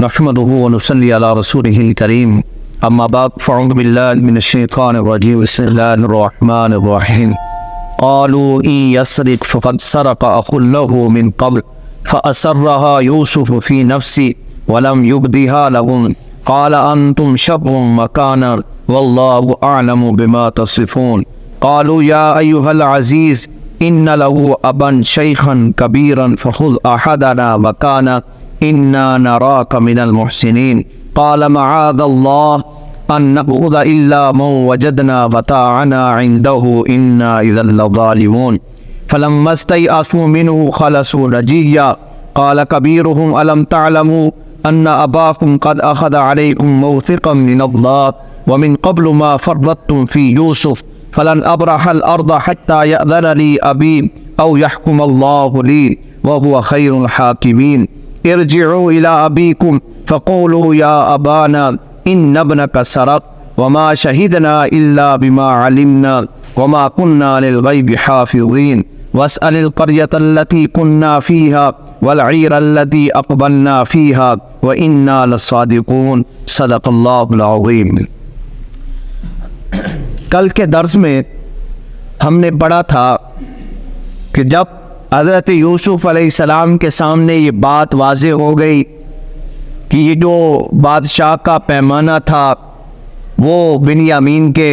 نحمده ونصلي على رسوله الكريم اما بعد فاعوذ بالله من الشيطان الرجيم بسم الله الرحمن الرحيم قالوا ان يسرق فقد سرق اخ له من قبل فأسرها يوسف في نفسه ولم يبدها لهم قال انتم شر مكانا والله اعلم بما تصفون قالوا يا ايها العزيز ان له ابا شيخا كبيرا فخذ احدنا مكانه انا نراك من المحسنين قال معاذ الله ان نأخذ الا من وجدنا متاعنا عنده انا اذا لظالمون فلما استيئسوا منه خلصوا نجيا قال كبيرهم الم تعلموا ان اباكم قد اخذ عليكم موثقا من الله ومن قبل ما فرطتم في يوسف فلن ابرح الارض حتى يأذن لي ابي او يحكم الله لي وهو خير الحاكمين ارجعوا الى ابيكم فقولوا يا ابانا ان ابنك سرق وما شهدنا الا بما علمنا وما كنا للغيب حافظين واسأل القرية التي كنا فيها والعير التي اقبلنا فيها وانا لصادقون صدق اللہ العظیم۔ کل کے درس میں ہم نے پڑھا تھا کہ جب حضرت یوسف علیہ السلام کے سامنے یہ بات واضح ہو گئی کہ یہ جو بادشاہ کا پیمانہ تھا وہ بنیامین کے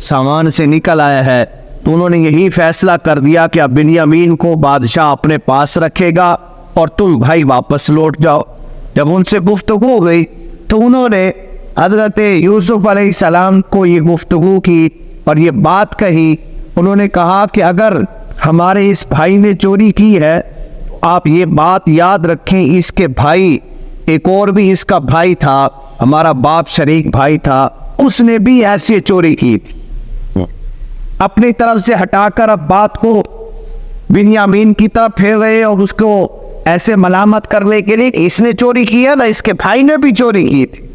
سامان سے نکل آیا ہے، تو انہوں نے یہی فیصلہ کر دیا کہ اب بنیامین کو بادشاہ اپنے پاس رکھے گا اور تم بھائی واپس لوٹ جاؤ۔ جب ان سے گفتگو ہو گئی تو انہوں نے حضرت یوسف علیہ السلام کو یہ گفتگو کی اور یہ بات کہی۔ انہوں نے کہا کہ اگر ہمارے اس بھائی نے چوری کی ہے آپ یہ بات یاد رکھیں، اس کے بھائی ایک اور بھی اس کا بھائی تھا، ہمارا باپ شریک بھائی تھا، اس نے بھی ایسی چوری کی تھی۔ اپنی طرف سے ہٹا کر اب بات کو بنیامین کی طرف پھیر رہے اور اس کو ایسے ملامت کرنے کے لیے اس نے چوری کیا نہ اس کے بھائی نے بھی چوری کی تھی۔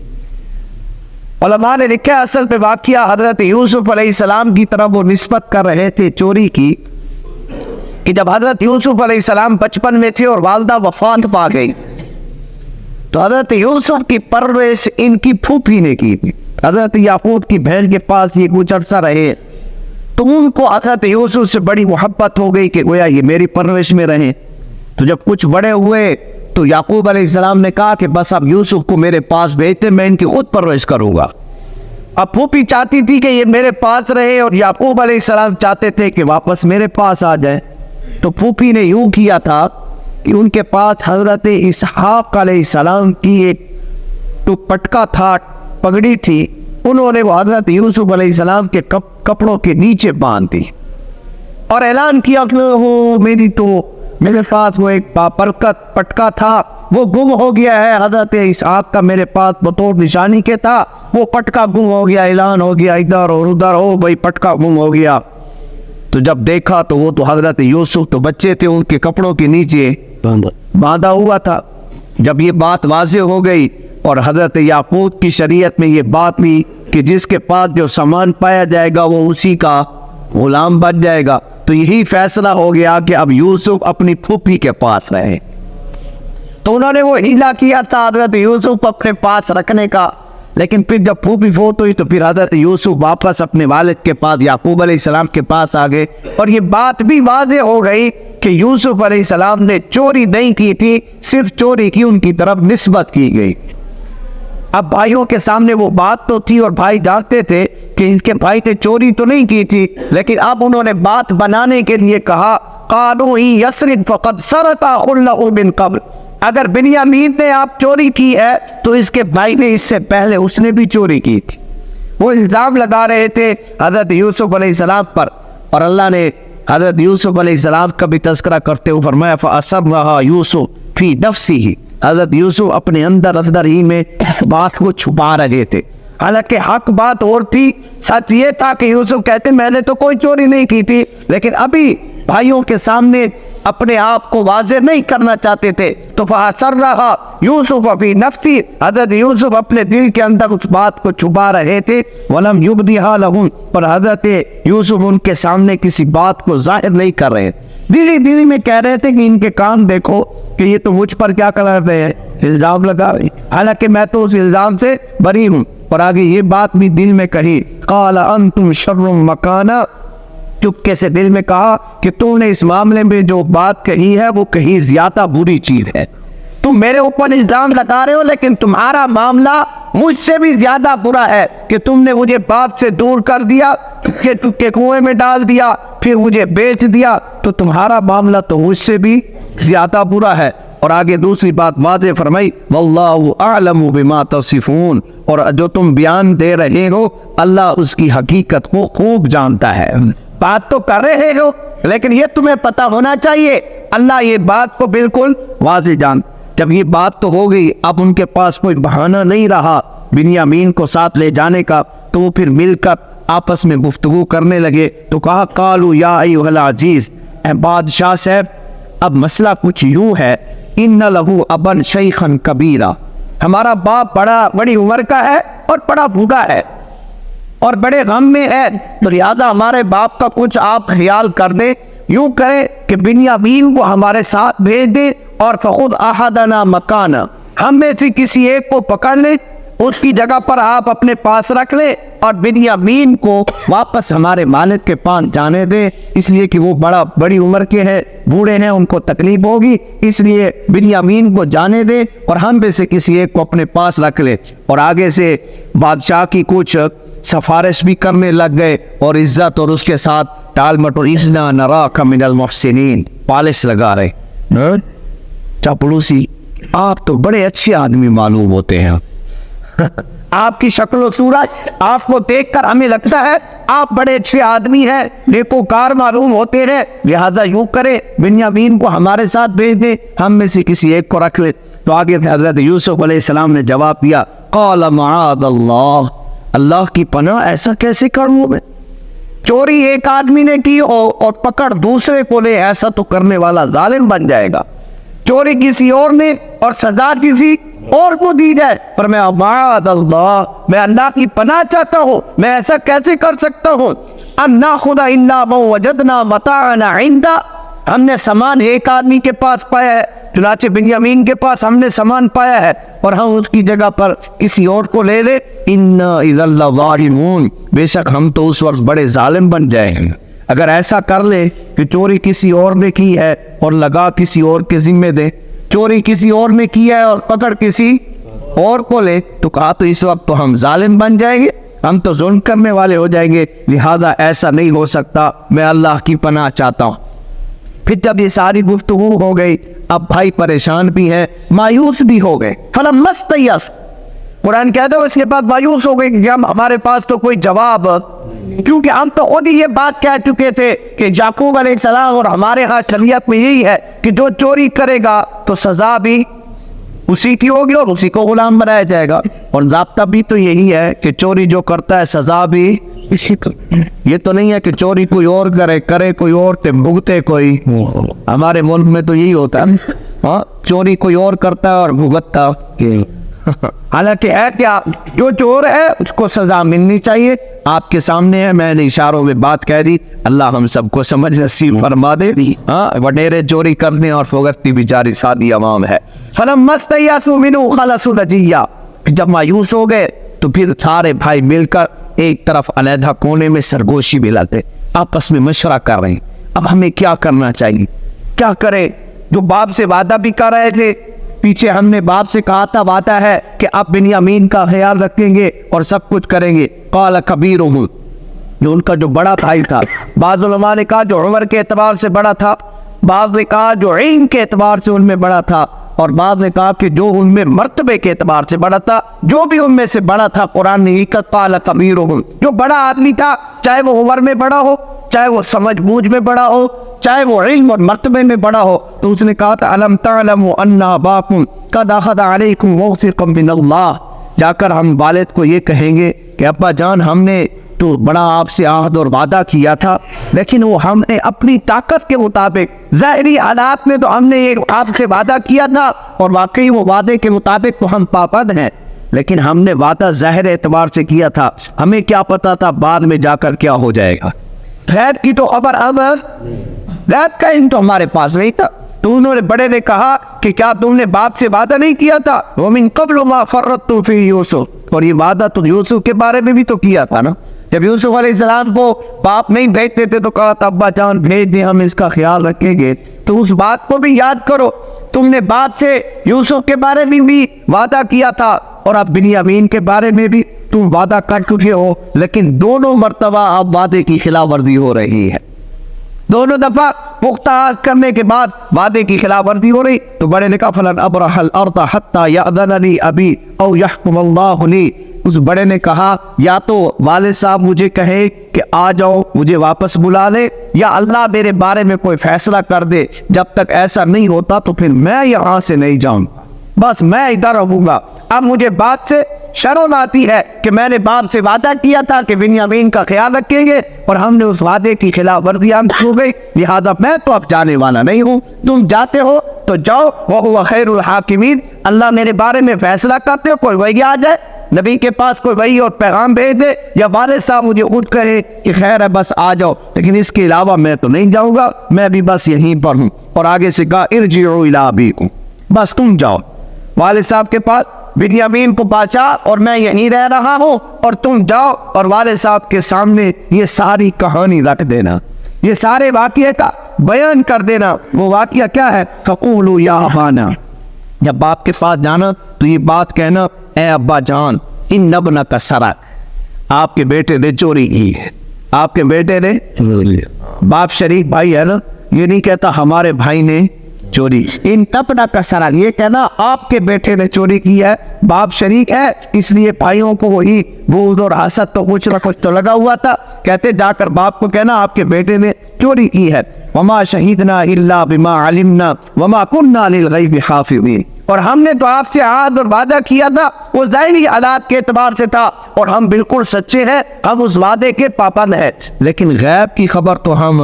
علماء نے لکھا اصل پہ واقعہ حضرت یوسف علیہ السلام کی طرف وہ نسبت کر رہے تھے چوری کی، کہ جب حضرت یوسف علیہ السلام بچپن میں تھے اور والدہ وفات پا گئی تو حضرت یوسف کی پرورش ان کی پھوپھی نے کی تھی۔ حضرت یعقوب کی بہن کے پاس یہ کچھ عرصہ رہے تو ان کو حضرت یوسف سے بڑی محبت ہو گئی کہ گویا یہ میری پرورش میں رہیں۔ تو جب کچھ بڑے ہوئے تو یعقوب علیہ السلام نے کہا کہ بس اب یوسف کو میرے پاس بھیجتے، میں ان کی خود پرورش کروں گا۔ اب پھوپھی چاہتی تھی کہ یہ میرے پاس رہے اور یعقوب علیہ السلام چاہتے تھے کہ واپس میرے پاس آ جائے۔ تو پھوپھی نے یوں کیا تھا کہ ان کے پاس حضرت اسحاق علیہ السلام کی ایک تو پٹکا تھا، پگڑی تھی، انہوں نے وہ حضرت یوسف علیہ السلام کے کپڑوں کے نیچے باندھ دی اور اعلان کیا کہ وہ میرے پاس وہ ایک بابرکت پٹکا تھا وہ گم ہو گیا ہے، حضرت اسحاق کا میرے پاس بطور نشانی کے تھا، وہ پٹکا گم ہو گیا، اعلان ہو گیا ادھر اور ادھر، ہو بھائی پٹکا گم ہو گیا۔ تو جب دیکھا تو وہ تو حضرت یوسف تو بچے تھے، ان کے کپڑوں کے نیچے باندھا ہوا تھا۔ جب یہ بات واضح ہو گئی اور حضرت یعقوب کی شریعت میں یہ بات بھی کہ جس کے پاس جو سامان پایا جائے گا وہ اسی کا غلام بن جائے گا، تو یہی فیصلہ ہو گیا کہ اب یوسف اپنی پھوپھی کے پاس رہے۔ تو انہوں نے وہ ہیلا کیا تھا حضرت یوسف اپنے پاس رکھنے کا، لیکن پھر جب پھوپھی فوت ہوئی تو پھر حضرت یوسف واپس اپنے والد کے پاس یعقوب علیہ السلام کے پاس آ گئے اور یہ بات بھی واضح ہو گئی کہ یوسف علیہ السلام نے چوری نہیں کی تھی، صرف چوری کی ان کی طرف نسبت کی گئی۔ اب بھائیوں کے سامنے وہ بات تو تھی اور بھائی جانتے تھے کہ ان کے بھائی نے چوری تو نہیں کی تھی، لیکن اب انہوں نے بات بنانے کے لیے کہا قالوا ان یسرق فقد سرق اخ له من قبل، اگر بنیامین نے آپ چوری کی ہے تو اس کے بھائی نے اس سے پہلے اس نے بھی چوری کی تھی۔ وہ الزام لگا رہے تھے حضرت یوسف علیہ السلام پر، اور اللہ نے حضرت یوسف علیہ السلام کا بھی تذکرہ کرتے ہوئے فرمایا فَأَسَرَّهَا يُوسُفُ فِي نَفْسِهِ، حضرت یوسف اپنے اندر ہی میں بات کو چھپا رہے تھے، حالانکہ حق بات اور تھی، سچ یہ تھا کہ یوسف کہتے میں نے تو کوئی چوری نہیں کی تھی، لیکن ابھی بھائیوں کے سامنے اپنے آپ کو واضح نہیں کرنا چاہتے تھے۔ تو فَأَسَرَّهَا يُوسُفُ فِي نَفْسِهِ، حضرت یوسف اپنے دل کے اندر اس بات کو چھپا رہے تھے، وَلَمْ يُبْدِهَا لَهُمْ، پر حضرت یوسف ان کے سامنے کسی بات کو ظاہر نہیں کر رہے، دلی میں کہہ رہے تھے کہ ان کے کام دیکھو کہ یہ تو مجھ پر کیا کر رہے ہیں، الزام لگا رہی، حالانکہ میں تو اس الزام سے بری ہوں. اور آگے یہ بات بھی دل میں کہی، قال انتم شر مکانا، چپکے سے دل میں کہا کہ تم نے اس معاملے میں جو بات کہی ہے وہ کہیں زیادہ بری چیز ہے. تم میرے اوپر الزام لگا رہے ہو لیکن تمہارا معاملہ مجھ سے بھی زیادہ برا ہے کہ تم نے مجھے باپ سے دور کر دیا، چپکے کنویں میں ڈال دیا، پھر مجھے بیچ دیا، تو تمہارا معاملہ تو مجھ سے بھی زیادہ برا ہے. اور آگے دوسری بات واضح فرمائی، واللہ اعلم بما تصفون، اور جو تم بیان دے رہے ہو اللہ اس کی حقیقت کو خوب جانتا ہے. بات تو کر رہے ہو لیکن یہ تمہیں پتہ ہونا چاہیے اللہ یہ بات کو بالکل واضح جانتا. جب یہ بات تو ہو گئی، اب ان کے پاس کوئی بہانہ نہیں رہا بنیامین کو ساتھ لے جانے کا، تو وہ پھر مل کر آپس میں گفتگو کرنے لگے. تو کہا قالوا یا ایھا العزیز، اے بادشاہ صاحب اب مسئلہ کچھ یوں ہے، ان لہ ابا شیخا کبیرا، ہمارا باپ بڑی عمر کا ہے اور بڑا بوڑھا ہے اور بڑے غم میں ہے، تو لہٰذا ہمارے باپ کا کچھ آپ خیال کر دیں. یوں کرے کہ بنیامین کو ہمارے ساتھ بھیج دیں اور فخذ احدنا مکانا، ہم میں سے کسی ایک کو پکڑ لیں، اس کی جگہ پر آپ اپنے پاس رکھ لیں اور بنیامین کو واپس ہمارے مالک کے پاس جانے دیں، اس لیے کہ وہ بڑی عمر کے ہیں، بوڑھے ہیں، ان کو تکلیف ہوگی، اس لیے بنیامین کو جانے دیں اور ہم میں سے کسی ایک کو اپنے پاس رکھ لیں. اور آگے سے بادشاہ کی کچھ سفارش بھی کرنے لگ گئے اور عزت اور اس کے ساتھ ٹال مٹول، اِنَّا نَرَاكَ مِنَ الْمُحْسِنِينَ، پالش لگا رہے. چاپلوسی، آپ تو بڑے اچھے آدمی معلوم ہوتے ہیں، آپ کی شکل و صورت آپ کو دیکھ کر ہمیں لگتا ہے آپ بڑے اچھے آدمی ہیں، نیکوکار معلوم ہوتے ہیں، لہذا یوں کرے بنیامین کو ہمارے ساتھ بھیج دیں، ہم میں سے کسی ایک کو رکھ لے. تو آگے حضرت یوسف علیہ السلام نے جواب دیا، قال معاذ اللہ، اللہ کی پناہ، ایسا کیسے کروں میں؟ چوری ایک آدمی نے کی اور پکڑ دوسرے کو لے، ایسا تو کرنے والا ظالم بن جائے گا. چوری کسی اور نے اور سزا کسی اور کو دی جائے، پر میں معاذ اللہ، میں اللہ کی پناہ چاہتا ہوں، میں ایسا کیسے کر سکتا ہوں. ان ناخذ الا ما وجدنا متاعنا عنده، ہم نے سامان ایک آدمی کے پاس پایا ہے، چنانچہ بنیامین کے پاس ہم نے سامان پایا ہے اور ہم اس کی جگہ پر کسی اور کو لے لے. انا اذا لظالمون، بے شک ہم تو اس وقت بڑے ظالم بن جائیں گے. اگر ایسا کر لے کہ چوری کسی اور نے کی ہے اور لگا کسی اور کے ذمے دے، چوری کسی اور نے کی ہے اور پکڑ کسی اور کو لے، تو کہا تو اس وقت تو ہم ظالم بن جائیں گے، ہم تو ظلم کرنے والے ہو جائیں گے، لہذا ایسا نہیں ہو سکتا، میں اللہ کی پناہ چاہتا ہوں. پھر جب یہ ساری گفتگو ہو گئی، اب بھائی پریشان بھی ہیں، مایوس بھی ہو گئے. فلما استیأس، قرآن کہتا ہے اس کے بعد مایوس ہو گئے کہ ہمارے پاس تو کوئی جواب، کیونکہ ہم تو خود ہی یہ بات کہہ چکے تھے کہ یعقوب علیہ السلام اور ہمارے ہاں شریعت میں یہی ہے کہ جو چوری کرے گا تو سزا بھی اسی کی ہوگی اور اسی کو غلام بنایا جائے گا، اور ضابطہ بھی تو یہی ہے کہ چوری جو کرتا ہے سزا بھی اسی کو. یہ تو نہیں ہے کہ چوری کوئی اور کرے کوئی اور تے بھگتے کوئی. ہمارے ملک میں تو یہی ہوتا ہے، ہاں، چوری کوئی اور کرتا ہے اور بھگتتا. حالانکہ ہے کیا، جو چور ہے اس کو سزا ملنی چاہیے. آپ کے سامنے ہے، میں نے اشاروں میں بات کہہ دی، اللہ ہم سب کو سمجھ نصیب فرما دے. ہاں، وڈیرے چوری کرنے اور بھگتتی بیچاری سادی عوام ہے. فلما استیأسوا منه خلصوا نجیا، جب مایوس ہو گئے تو پھر سارے بھائی مل کر ایک طرف علیحدہ کونے میں سرگوشی بھی لاتے، آپس میں مشورہ کر رہے ہیں اب ہمیں کیا کرنا چاہیے، کیا کریں. جو باپ سے وعدہ بھی کر رہے تھے، پیچھے ہم نے باپ سے کہا تھا وعدہ ہے کہ آپ بنیامین کا خیال رکھیں گے اور سب کچھ کریں گے. قال کبیرہم، جو ان کا جو بڑا بھائی تھا، بعض علماء نے کہا جو عمر کے اعتبار سے بڑا تھا، بعض نے کہا جو علم کے اعتبار سے ان میں بڑا تھا، اور بعض نے کہا کہ جو ان میں مرتبے کے اعتبار سے بڑا تھا، جو بھی ان میں سے بڑا تھا. قرآن نے یہ کہا قال کبیرہم، جو بڑا آدمی تھا، چاہے وہ عمر میں بڑا ہو، چاہے وہ سمجھ بوجھ میں بڑا ہو، چاہے وہ علم اور مرتبے میں بڑا ہو، تو اس نے کہا تھا الم تعلموا ان اباکم قد اخذ علیکم موثقا من اللہ، جا کر ہم والد کو یہ کہیں گے کہ ابا جان ہم نے تو بڑا آپ سے عہد اور وعدہ کیا تھا، لیکن وہ ہم نے اپنی طاقت کے مطابق ظاہری حالات میں تو ہم نے یہ آپ سے وعدہ کیا تھا اور واقعی وہ وعدے کے مطابق تو ہم پابند ہیں، لیکن ہم نے وعدہ ظاہر اعتبار سے کیا تھا، ہمیں کیا پتا تھا بعد میں جا کر کیا ہو جائے گا. غیب کی تو خبر غیب کا علم تو ہمارے پاس نہیں تھا، تو انہوں نے بڑے نے کہا کہ کیا تم نے باپ سے وعدہ نہیں کیا تھا وَمِن قَبْلُ مَا فَرَّطْتُمْ فِي یوسف، اور یہ وعدہ تو یوسف کے بارے میں بھی تو کیا تھا نا. جب یوسف علیہ السلام کو باپ نہیں بھیجتے تھے تو کہا تھا ابا جان بھیج دیں ہم اس کا خیال رکھیں گے. تو اس بات کو بھی یاد کرو، تم نے باپ سے یوسف کے بارے میں بھی وعدہ کیا تھا اور اب بنیامین کے بارے میں بھی تم وعدہ کر چکے ہو، لیکن دونوں مرتبہ اب وعدے کی خلاف ورزی ہو رہی ہے. دونوں دفعہ پختہ عہد کرنے کے بعد وعدے کی خلاف ورزی ہو رہی. تو بڑے نے کہا فلن ابرح الارض حتی یأذن لی ابی او یحکم اللہ لی. اس بڑے نے کہا یا تو والد صاحب مجھے کہے کہ آ جاؤ مجھے واپس بلا لے، یا اللہ میرے بارے میں کوئی فیصلہ کر دے. جب تک ایسا نہیں ہوتا تو پھر میں یہاں سے نہیں جاؤں، بس میں ادھر رہوں گا. اب مجھے بات سے شرم آتی ہے کہ میں نے باپ سے وعدہ کیا تھا کہ بنیامین کا خیال رکھیں گے اور ہم نے اس وعدے کی خلاف ورزی ہو گئی، لہذا میں تو اب جانے والا نہیں ہوں. تم جاتے ہو تو جاؤ، وَهُوَ خَيْرُ الْحَاكِمِينَ. اللہ میرے بارے میں فیصلہ کرتے ہو، کوئی وحی آ جائے نبی کے پاس، کوئی وحی اور پیغام بھیج دے، یا والد صاحب مجھے خود کہے کہ خیر ہے بس آ جاؤ، لیکن اس کے علاوہ میں تو نہیں جاؤں گا، میں بھی بس یہیں پر ہوں. اور آگے سے کہا ارجعوا الی ابیکم، بس تم جاؤ والد صاحب کے پاس، بنیامین کو پہنچا اور میں یہیں رہ رہا ہوں، اور تم جاؤ اور والد صاحب کے سامنے یہ ساری کہانی رکھ دینا، یہ سارے واقعے کا بیان کر دینا. وہ واقعہ کیا ہے؟ فقولوا یا ابانا، جب باپ کے پاس جانا تو یہ بات کہنا اے ابا جان ان ابنک سرق، آپ کے بیٹے نے چوری کی ہے، آپ کے بیٹے نے. باپ شریک بھائی ہے نا، یہ نہیں کہتا ہمارے بھائی نے چوری، ان ابنک کا سرق، یہ کہنا آپ کے بیٹے نے چوری کی ہے. باپ شریک ہے اس لیے بھائیوں کو وہی بغض اور حسد تو کچھ نہ کچھ تو لگا ہوا تھا. کہتے جا کر باپ کو کہنا آپ کے بیٹے نے چوری کی ہے. وما شہیدنا الا بما علمنا وما كنا للغیب حافظین، اور ہم نے تو آپ سے عہد اور وعدہ کیا تھا وہ ظاہری حالات کے اعتبار سے تھا اور ہم بالکل سچے ہیں، ہم اس وعدے کے پابند ہیں، لیکن غیب کی خبر تو ہم،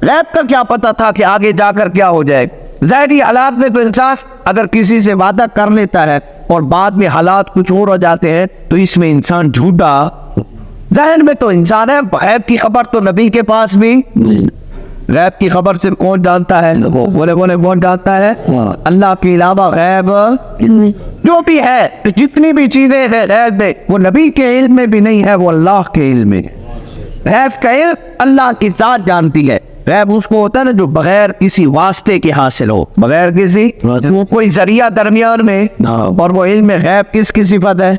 غیب کا کیا پتا تھا کہ آگے جا کر کیا ہو جائے. ظاہری حالات میں تو انسان اگر کسی سے وعدہ کر لیتا ہے اور بعد میں حالات کچھ اور ہو جاتے ہیں تو اس میں انسان جھوٹا ذہن میں تو انسان ہے. غیب کی خبر تو نبی کے پاس بھی، غیب کی خبر سے کون جانتا ہے؟ بولے کون جانتا ہے؟ اللہ کے علاوہ غیب جو بھی ہے، جتنی بھی چیزیں ہیں غیب میں، وہ نبی کے علم میں بھی نہیں ہے، وہ اللہ کے علم میں. غیب کا علم اللہ کی ذات جانتی ہے. غیب اس کو ہوتا ہے نا جو بغیر کسی واسطے کے حاصل ہو، بغیر کسی، وہ کوئی ذریعہ درمیان میں. اور وہ علم غیب کس کی صفت ہے؟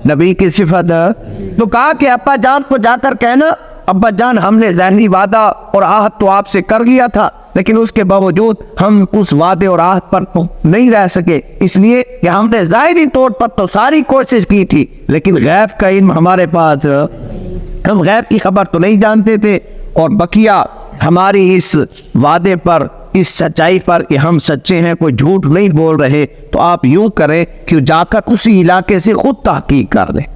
نبی کی صفت ہے. تو کہا کہ ابا جان کو جا کر کہنا ابا جان ہم نے ذہنی وعدہ اور عہد تو آپ سے کر لیا تھا، لیکن اس کے باوجود ہم اس وعدے اور عہد پر نہیں رہ سکے، اس لیے کہ ہم نے ظاہری طور پر تو ساری کوشش کی تھی، لیکن غیب کا علم ہمارے پاس، ہم غیب کی خبر تو نہیں جانتے تھے. اور بقیہ ہماری اس وعدے پر، اس سچائی پر کہ ہم سچے ہیں، کوئی جھوٹ نہیں بول رہے، تو آپ یوں کریں کہ جا کر اسی علاقے سے خود تحقیق کر دیں.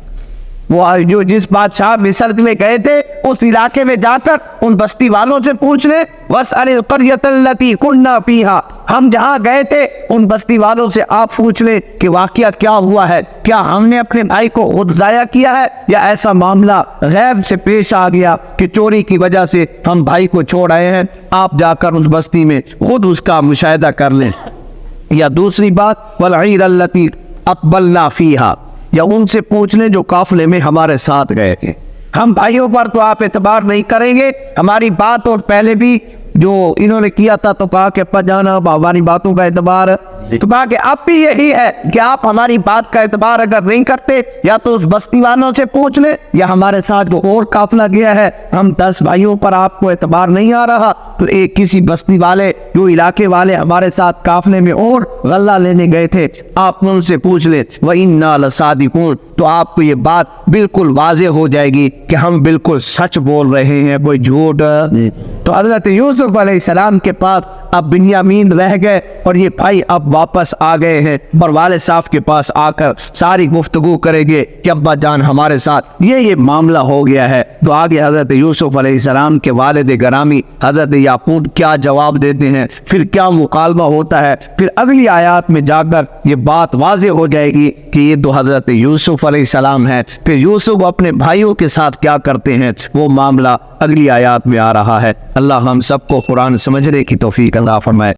وہ جو جس بادشاہ مصر میں گئے تھے اس علاقے میں جا کر ان بستی والوں سے پوچھ لیں، وَاسْأَلِ الْقَرْيَةَ الَّتِي كُنَّا فِيهَا، ہم جہاں گئے تھے ان بستی والوں سے آپ پوچھ لیں کہ واقعہ کیا ہوا ہے، کیا ہم نے اپنے بھائی کو خود ضائع کیا ہے یا ایسا معاملہ غیب سے پیش آ گیا کہ چوری کی وجہ سے ہم بھائی کو چھوڑ آئے ہیں. آپ جا کر اس بستی میں خود اس کا مشاہدہ کر لیں. یا دوسری بات وَالْعِيرَ الَّتِي أَقْبَلْنَا فِيهَا، یا ان سے پوچھ لیں جو قافلے میں ہمارے ساتھ گئے تھے. ہم بھائیوں پر تو آپ اعتبار نہیں کریں گے، ہماری بات اور پہلے بھی جو انہوں نے کیا تھا تو کہا کہ ابا جانا ہماری باتوں کا اعتبار، تو کہا کہ اب بھی یہی ہے کہ آپ ہماری بات کا اعتبار اگر نہیں کرتے یا تو اس بستی والوں سے پوچھ لیں یا ہمارے ساتھ جو اور قافلہ گیا ہے، ہم 10 بھائیوں پر آپ کو اعتبار نہیں آ رہا تو ایک کسی بستی والے جو علاقے والے ہمارے ساتھ قافلے میں اور غلہ لینے گئے تھے آپ ان سے پوچھ لیں وَإِنَّا لَصَادِقُونَ، تو آپ کو یہ بات بالکل واضح ہو جائے گی کہ ہم بالکل سچ بول رہے ہیں، کوئی جھوٹ. تو حضرت یوسف علیہ السلام کے پاس اب بنیامین رہ گئے اور یہ بھائی اب واپس آ گئے ہیں اور والد صاحب کے پاس آ کر ساری گفتگو کریں گے کہ ابا جان ہمارے ساتھ یہ معاملہ ہو گیا ہے. تو آگے حضرت یوسف علیہ السلام کے والد گرامی حضرت یعقوب کیا جواب دیتے ہیں، پھر کیا مکالمہ ہوتا ہے، پھر اگلی آیات میں جا کر یہ بات واضح ہو جائے گی کہ یہ تو حضرت یوسف علیہ السلام ہے. پھر یوسف اپنے بھائیوں کے ساتھ کیا کرتے ہیں وہ معاملہ اگلی آیات میں آ رہا ہے. اللہ ہم سب کو قرآن سمجھنے کی توفیق عطا فرمائے.